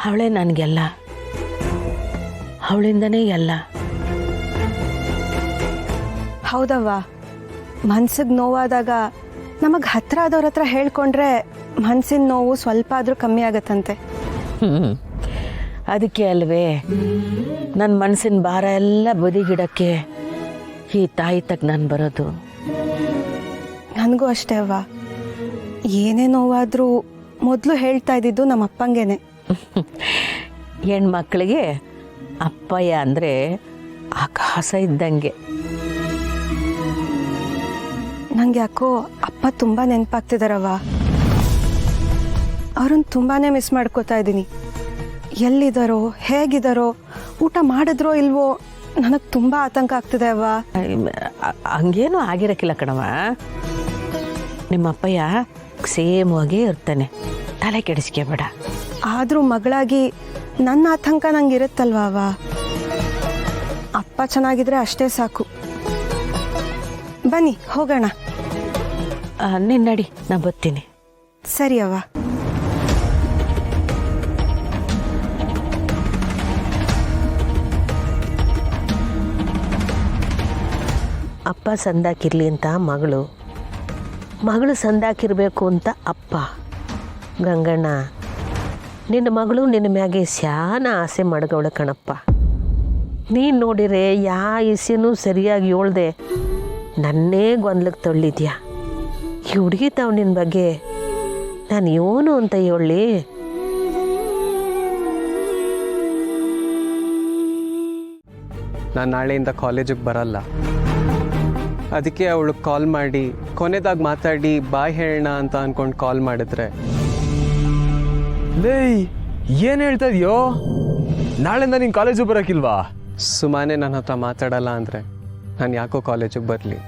ಅವಳೇ ನನಗೆಲ್ಲ, ಅವಳಿಂದನೇ ಎಲ್ಲ. ಹೌದವ್ವ, ಮನ್ಸಿಗೆ ನೋವಾದಾಗ ನಮಗೆ ಹತ್ರ ಆದವ್ರ ಹತ್ರ ಹೇಳ್ಕೊಂಡ್ರೆ ಮನ್ಸಿನ ನೋವು ಸ್ವಲ್ಪ ಆದರೂ ಕಮ್ಮಿ ಆಗತ್ತಂತೆ. ಅದಕ್ಕೆ ಅಲ್ವೇ ನನ್ನ ಮನಸ್ಸಿನ ಭಾರ ಎಲ್ಲ ಬದಿಗಿಡಕ್ಕೆ ಈ ತಾಯಿ ತಕ್ಕ ನಾನು ಬರೋದು. ನನಗೂ ಅಷ್ಟೇ ಅವ್ವ, ಏನೇ ನೋವಾದರೂ ಮೊದಲು ಹೇಳ್ತಾ ಇದ್ದಿದ್ದು ನಮ್ಮ ಅಪ್ಪಂಗೇನೆ. ಹೆಣ್ಮಕ್ಳಿಗೆ ಅಪ್ಪಯ್ಯ ಅಂದರೆ ಆಕಾಶ ಇದ್ದಂಗೆ. ನಂಗೆ ಯಾಕೋ ಅಪ್ಪ ತುಂಬ ನೆನಪಾಗ್ತಿದಾರವ್ವ. ಅವ್ರನ್ನ ತುಂಬಾ ಮಿಸ್ ಮಾಡ್ಕೋತಾ ಇದ್ದೀನಿ. ಎಲ್ಲಿದ್ದಾರೋ, ಹೇಗಿದ್ದಾರೋ, ಊಟ ಮಾಡಿದ್ರೋ ಇಲ್ವೋ, ನನಗೆ ತುಂಬ ಆತಂಕ ಆಗ್ತಿದೆ ಅವ್ವ. ಹಂಗೇನೂ ಆಗಿರಕ್ಕಿಲ್ಲ ಕಣವ. ನಿಮ್ಮ ಅಪ್ಪಯ್ಯ ಸೇಮವಾಗೇ ಇರ್ತಾನೆ, ತಲೆ ಕೆಡಿಸ್ಕೋಬೇಡ. ಆದರೂ ಮಗಳಾಗಿ ನನ್ನ ಆತಂಕ ನಂಗೆ ಇರುತ್ತಲ್ವ ಅವ್ವ. ಅಪ್ಪ ಚೆನ್ನಾಗಿದ್ರೆ ಅಷ್ಟೇ ಸಾಕು. ಬನ್ನಿ ಹೋಗೋಣ. ನೀನು ನಡಿ, ನಾ ಬರ್ತೀನಿ. ಸರಿ ಅವ್ವ. ಅಪ್ಪ ಸಂದಾಕಿರ್ಲಿ ಅಂತ ಮಗಳು, ಮಗಳು ಸಂದಾಕಿರ್ಬೇಕು ಅಂತ ಅಪ್ಪ. ಗಂಗಣ್ಣ, ನಿನ್ನ ಮಗಳು ನಿನ್ನ ಮ್ಯಾಗೆ ಸ್ಯಾನ ಆಸೆ ಮಾಡ್ಗವಳೆ ಕಣಪ್ಪ. ನೀನು ನೋಡಿರೆ ಯಾ ಇಸ್ಯನೂ ಸರಿಯಾಗಿ ಹೇಳ್ದೆ ನನ್ನೇ ಗೊಂದಲಕ್ಕೆ ತಳ್ಳಿದ್ಯಾ. ಈ ಹುಡುಗಿ ತಾವು ನಿನ್ನ ಬಗ್ಗೆ ನಾನು ಏನು ಅಂತ ಹೇಳಿ. ನಾನು ನಾಳೆಯಿಂದ ಕಾಲೇಜಿಗೆ ಬರಲ್ಲ. ಅದಕ್ಕೆ ಅವಳು ಕಾಲ್ ಮಾಡಿ ಕೊನೆದಾಗ ಮಾತಾಡಿ ಬಾಯ್ ಹೇಳೋಣ ಅಂತ ಅಂದ್ಕೊಂಡು ಕಾಲ್ ಮಾಡಿದ್ರೆ. ಲೇ, ಏನು ಹೇಳ್ತಾ ಇದೆಯೋ? ನಾಳೆಯಿಂದ ನೀನು ಕಾಲೇಜಿಗೆ ಬರೋಕ್ಕಿಲ್ವಾ? ಸುಮ್ಮನೆ ನನ್ನ ಹತ್ರ ಮಾತಾಡಲ್ಲ ಅಂದರೆ ನಾನು ಯಾಕೋ ಕಾಲೇಜಿಗೆ ಬರಲಿ.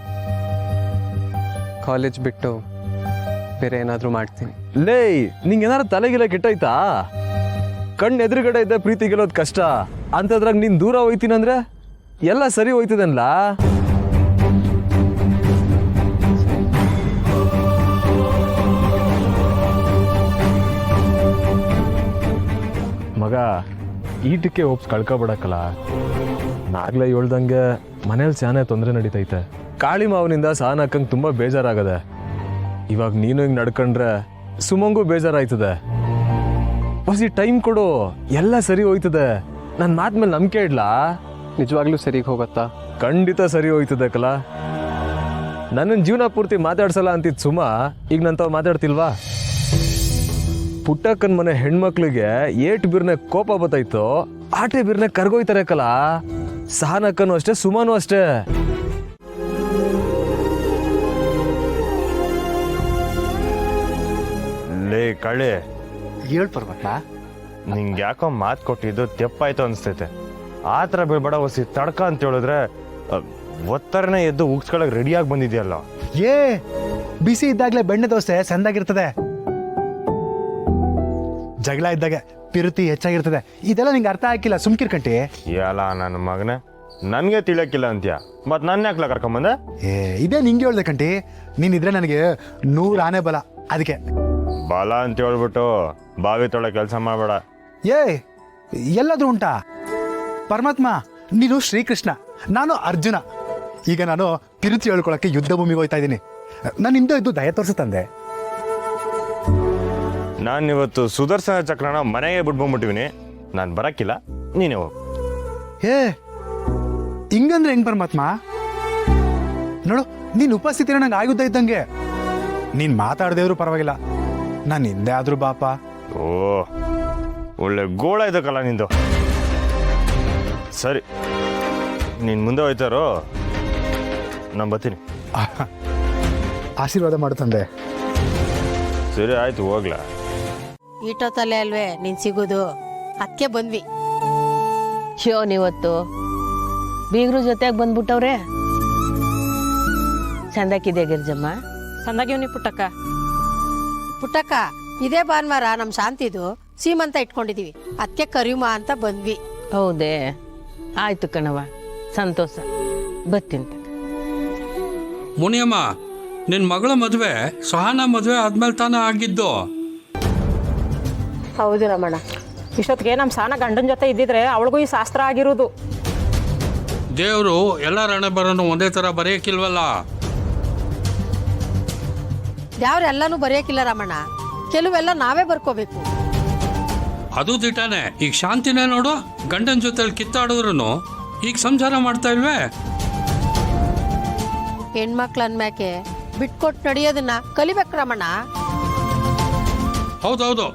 ಕಾಲೇಜ್ ಬಿಟ್ಟು ಬೇರೆ ಏನಾದರೂ ಮಾಡ್ತೀನಿ. ಲೇ, ನಿಂಗೇನಾರು ತಲೆಗಿಲ್ಲ ಕೆಟ್ಟೋಯ್ತಾ? ಕಣ್ಣು ಎದುರುಗಡೆ ಇದ್ದ ಪ್ರೀತಿ ಗೆಲ್ಲೋದು ಕಷ್ಟ ಅಂತದ್ರಾಗ ನೀನು ದೂರ ಹೋಯ್ತೀನಂದ್ರೆ ಎಲ್ಲ ಸರಿ ಹೋಯ್ತದನ್ಲ. ಮಗ, ಈಟಕ್ಕೆ ಹೋಪ್ಸ್ ಕಳ್ಕೊಬಿಡಕ್ಕಲ್ಲ. ನಾಗ್ಲೇ ಹೇಳ್ದಂಗೆ ಮನೇಲಿ ಸ್ಯಾನೆ ತೊಂದರೆ ನಡೀತೈತೆ. ಕಾಳಿ ಮಾವನಿಂದ ಸಹನ ಅಕ್ಕಂಗೆ ತುಂಬ ಬೇಜಾರಾಗದೆ. ಇವಾಗ ನೀನು ಹಿಂಗೆ ನಡ್ಕೊಂಡ್ರೆ ಸುಮಂಗೂ ಬೇಜಾರಾಯ್ತದೆ. ಹೊಸಿ ಟೈಮ್ ಕೊಡು, ಎಲ್ಲ ಸರಿ ಹೋಯ್ತದೆ. ನನ್ನ ಮಾತು ಮೇಲೆ ನಂಬಿಕೆ ಇಡ್ಲಾ? ನಿಜವಾಗ್ಲೂ ಸರಿಗೆ ಹೋಗುತ್ತಾ? ಖಂಡಿತ ಸರಿ ಹೋಯ್ತದೆ ಕಲ. ನನ್ನ ಜೀವನ ಪೂರ್ತಿ ಮಾತಾಡ್ಸಲ್ಲ ಅಂತಿದ್ದು ಸುಮ ಈಗ ನಂತವ್ ಮಾತಾಡ್ತಿಲ್ವಾ? ಪುಟ್ಟಕ್ಕನ ಮನೆ ಹೆಣ್ಮಕ್ಳಿಗೆ ಏಟ್ ಬಿರ್ನೆ ಕೋಪ ಬತ್ತಾಯ್ತು, ಆಟೆ ಬಿರ್ನೆ ಕರ್ಗೋಯ್ತಾರೆ ಕಲ. ಸಹನಕ್ಕನು ಅಷ್ಟೇ, ಸುಮನು ಅಷ್ಟೇ. ಲೇ ಕಳೆ, ಹೇಳ್ ಪರ್ವತ, ನಿಂಗೆ ಯಾಕೋ ಮಾತು ಕೊಟ್ಟಿದ್ದು ತೆಪ್ಪಾಯ್ತು ಅನಿಸ್ತೈತೆ. ಆ ಥರ ಬೀಳ್ಬೇಡ. ಹೊಸಿ ತಡ್ಕ ಅಂತ ಹೇಳಿದ್ರೆ ಒತ್ತರನೇ ಎದ್ದು ಉಗ್ಸ್ಕೊಳಕ್ ರೆಡಿಯಾಗಿ ಬಂದಿದ್ಯಲ್ಲ. ಏ ಬಿಸಿ ಇದ್ದಾಗಲೇ ಬೆಣ್ಣೆ ದೋಸೆ ಸಂದಾಗಿರ್ತದೆ, ಜಗಳ ಇದ್ದಾಗ ಪಿರುತಿ ಹೆಚ್ಚಾಗಿರ್ತದೆ. ಇದೆಲ್ಲ ನಿಂಗೆ ಅರ್ಥ ಆಗಿಲ್ಲ, ಸುಮ್ಕಿರ್ಕಂಟಿ. ಎಲ್ಲ ನನ್ನ ಮಗನೇ, ನನಗೆ ತಿಳಿಯಕ್ಕಿಲ್ಲ ಅಂತ್ಯ, ಮತ್ತು ನನ್ನ ಯಾಕಲ ಕರ್ಕೊಂಬಂದೆ? ಇದೇ ನಿಂಗೆ ಹೇಳ್ದೆ ಕಂಟಿ. ನೀನಿದ್ರೆ ನನಗೆ 100 ಆನೆ ಬಲ. ಅದಕ್ಕೆ ಬಾಲ ಅಂತ ಹೇಳ್ಬಿಟ್ಟು ಬಾವಿ ತೊಳೆ ಕೆಲಸ ಮಾಡಬೇಡ. ಎಲ್ಲಾದ್ರೂ ಉಂಟಾ? ಪರಮಾತ್ಮ, ನೀನು ಶ್ರೀಕೃಷ್ಣ, ನಾನು ಅರ್ಜುನ. ಈಗ ನಾನು ಪಿರುತಿ ಹೇಳ್ಕೊಳಕ್ಕೆ ಯುದ್ಧ ಭೂಮಿಗೆ ಹೋಗ್ತಾ ಇದ್ದೀನಿ. ನಾನು ಹಿಂದೆ ಇದ್ದು ದಯ ತೋರಿಸುತ್ತಂದೆ. ನಾನು ಇವತ್ತು ಸುದರ್ಶನ ಚಕ್ರನ ಮನೆಗೆ ಬಿಟ್ಕೊಂಡ್ಬಿಟ್ಟಿವಿನಿ. ನಾನು ಬರಕ್ಕಿಲ್ಲ, ನೀನೇ ಹೋಗು. ಹಿಂಗಂದ್ರೆ ಹೆಂಗ್ ಪರಮಾತ್ಮ? ನೋಡು, ನೀನ್ ಉಪಸ್ಥಿತಿನ ನಂಗೆ ಆಯುಧ ಇದ್ದಂಗೆ. ನೀನ್ ಮಾತಾಡದೇವ್ರು ಪರವಾಗಿಲ್ಲ, ನಾನು ಹಿಂದೆ ಆದ್ರೂ ಬಾಪ. ಓ, ಒಳ್ಳೆ ಗೋಳ ಇದಕ್ಕಲ್ಲ ನಿಂದು. ಸರಿ, ನೀನು ಮುಂದೆ ಹೋಯ್ತಾರೋ, ನಾನು ಬರ್ತೀನಿ. ಆಶೀರ್ವಾದ ಮಾಡುತ್ತಂದೆ. ಸರಿ ಆಯ್ತು, ಹೋಗ್ಲಾ? ಈಟೋತಲ್ಲೇ ಅಲ್ವೇ ನೀನ್ ಸಿಗೋದು, ಅದಕ್ಕೆ ಬಂದ್ವಿ. ಇವತ್ತು ಬೀಗ್ರು ಜೊತೆಗೆ ಬಂದ್ಬಿಟ್ಟವ್ರೆ. ಚಂದಾಕಿದೆ ಗಿರ್ಜಮ್ಮ? ಸಂದಾಗಿವ್ನಿ ಪುಟ್ಟಕ್ಕ. ಪುಟ್ಟಕ್ಕ, ಇದೇ ಭಾನುವಾರ ನಮ್ ಶಾಂತಿದು ಸೀಮಂತ ಇಟ್ಕೊಂಡಿದೀವಿ, ಅದಕ್ಕೆ ಕರಿಯುಮ ಅಂತ ಬಂದ್ವಿ. ಹೌದೇ? ಆಯ್ತು ಕಣವ, ಸಂತೋಷ. ಬರ್ತೀನಿ. ಮುನಿಯಮ್ಮ, ನಿನ್ನ ಮಗಳ ಮದುವೆ ಸಹನ ಮದುವೆ ಆದ್ಮೇಲೆ ತಾನೇ ಆಗಿದ್ದು? ಹೌದು ರಮಣ, ಇಷ್ಟೊತ್ತಿಗೆ ನಮ್ಮ ಸಾನ ಗಂಡನ ಜೊತೆ ಇದ್ದಿದ್ರೆ ಅವಳಿಗೂ ಈ ಶಾಸ್ತ್ರ ಆಗಿರೋದು. ದೇವರು ಎಲ್ಲ ಹಣೆ ಬರೋನು ಒಂದೇ ಥರ ಬರೆಯೋಕ್ಕಿಲ್ವಲ್ಲ. ಯಾವ್ರು ಎಲ್ಲನೂ ಬರೆಯೋಕ್ಕಿಲ್ಲ ರಾಮಣ್ಣ, ಕೆಲವೆಲ್ಲ ನಾವೇ ಬರ್ಕೋಬೇಕು. ಅದು ದಿಟಾನೆ. ಈಗ ಶಾಂತಿನೇ ನೋಡು, ಗಂಡನ ಜೊತೆಲಿ ಕಿತ್ತಾಡಿದ್ರು ಈಗ ಸಂಸಾರ ಮಾಡ್ತಾ ಇಲ್ವೇ. ಹೆಣ್ಮಕ್ಳು ಅಂದ್ಮ್ಯಾಕೆ ಬಿಟ್ಕೊಟ್ಟು ನಡೆಯೋದನ್ನ ಕಲಿಬೇಕು ರಾಮಣ್ಣ. ಹೌದೌದು,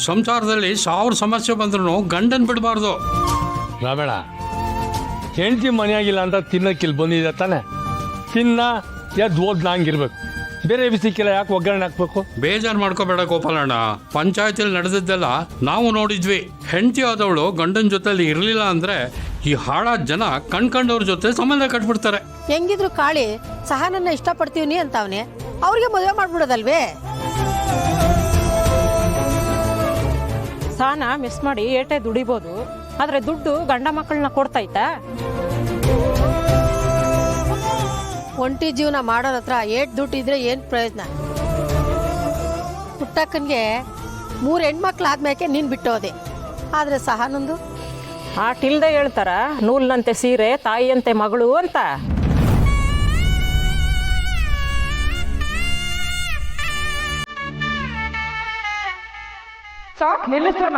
ಸಂಸಾರದಲ್ಲಿ 1000 ಸಮಸ್ಯೆ ಬಂದ್ರು ಗಂಡನ್ ಬಿಡಬಾರ್ದು. ರಾಬೇಡ, ಹೆಂಡತಿ ಮನೆಯಾಗಿಲ್ಲ ಅಂತ ತಿನ್ನಕ್ಕಿಲ್ಲಿ ಬಂದಿದೆ ತಾನೆ, ತಿನ್ನ ಎದ್ದು ಓದ್ನಂಗಿರ್ಬೇಕು. ಬೇರೆ ವಿಷಯಕ್ಕೆಲ್ಲ ಯಾಕೆ ಒಗ್ಗರಣೆ ಹಾಕ್ಬೇಕು? ಬೇಜಾರು ಮಾಡ್ಕೋಬೇಡ ಗೋಪಾಲಣ್ಣ, ಪಂಚಾಯತಿಲಿ ನಡೆದಿದ್ದೆಲ್ಲ ನಾವು ನೋಡಿದ್ವಿ. ಹೆಂಡತಿ ಆದವಳು ಗಂಡನ ಜೊತೆಲಿ ಇರಲಿಲ್ಲ ಅಂದ್ರೆ ಈ ಹಾಳಾದ ಜನ ಕಣ್ಕಂಡವ್ರ ಜೊತೆ ಸಂಬಂಧ ಕಟ್ಬಿಡ್ತಾರೆ. ಹೆಂಗಿದ್ರು ಕಾಳಿ ಸಹನನ್ನ ಇಷ್ಟಪಡ್ತೀವಿ ಅಂತವನೆ, ಅವ್ರಿಗೆ ಮದುವೆ ಮಾಡ್ಬಿಡೋದಲ್ವೇ. ಸಾನ ಮಿಸ್ ಮಾಡಿ ಏಟೆ ದುಡಿಬೋದು, ಆದರೆ ದುಡ್ಡು ಗಂಡ ಮಕ್ಕಳನ್ನ ಕೊಡ್ತೈತಾ? ಒಂಟಿ ಜೀವನ ಮಾಡೋರ ಹತ್ರ ಏಟ್ ದುಡ್ಡು ಇದ್ರೆ ಏನು ಪ್ರಯೋಜನ? ಪುಟ್ಟಕ್ಕನ್ಗೆ 3 ಹೆಣ್ಮಕ್ಳು ಆದ್ಮ್ಯಾಕೆ ನೀನು ಬಿಟ್ಟೋದೆ, ಆದರೆ ಸಹನೊಂದು ಆಟಿಲ್ದೆ ಹೇಳ್ತಾರ ನೂಲ್ನಂತೆ ಸೀರೆ ತಾಯಿಯಂತೆ ಮಗಳು ಅಂತ. ಸಾಕು ನಿಲ್ಲಿಸೋಣ.